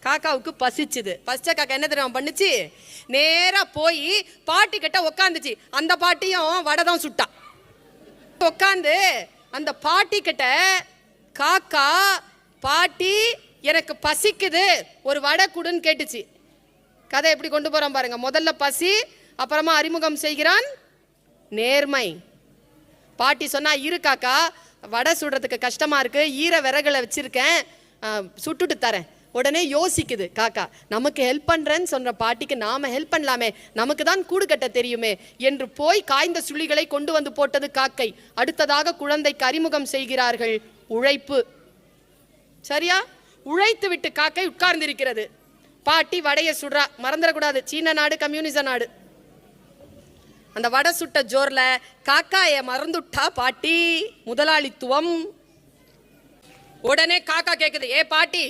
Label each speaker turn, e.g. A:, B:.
A: காக்காவுக்கு பசிச்சுது. பசிச்ச காக்கா என்ன தெரியும் பண்ணுச்சு, நேரா போய் பாட்டி கிட்ட உக்காந்துச்சு. அந்த பாட்டியும் வடை தான் சுட்டா. உக்காந்து அந்த பாட்டி கிட்ட, காக்கா பாட்டி எனக்கு பசிக்குது ஒரு வடை குடுன்னு கேட்டுச்சு. கதை எப்படி கொண்டு போறோம் பாருங்க. முதல்ல பசி, அப்புறமா அறிமுகம் செய்கிறான் நேர்மை. பாட்டி சொன்னா, இரு காக்கா, வடை சுடுறதுக்கு கஷ்டமா இருக்கு, ஈர விறகுல வச்சிருக்கேன், சுட்டுட்டு தரேன். உடனே யோசிக்குது காக்கா, நமக்கு ஹெல்ப் பண்றேன்னு சொன்ன பாட்டிக்கு நாம ஹெல்ப் பண்ணலாமே, நமக்கு தான் கூடு கட்ட தெரியுமே என்று போய் காய்ந்த சுள்ளிகளை கொண்டு வந்து போட்டது காக்கை. அடுத்ததாக குழந்தைக்கு அறிமுகம் செய்கிறார்கள் உழைப்பு. சரியா? உழைத்து விட்டு காக்கை உட்கார்ந்திருக்கிறது. பாட்டி வடையை சுடுறா. மறந்துடக்கூடாது, சீன நாடு கம்யூனிச நாடு. அந்த வடை சுட்ட ஜோர்ல காக்காய மறந்துட்டா பாட்டி. முதலாளித்துவம். உடனே காக்கா கேக்குது, ஏ பாட்டி,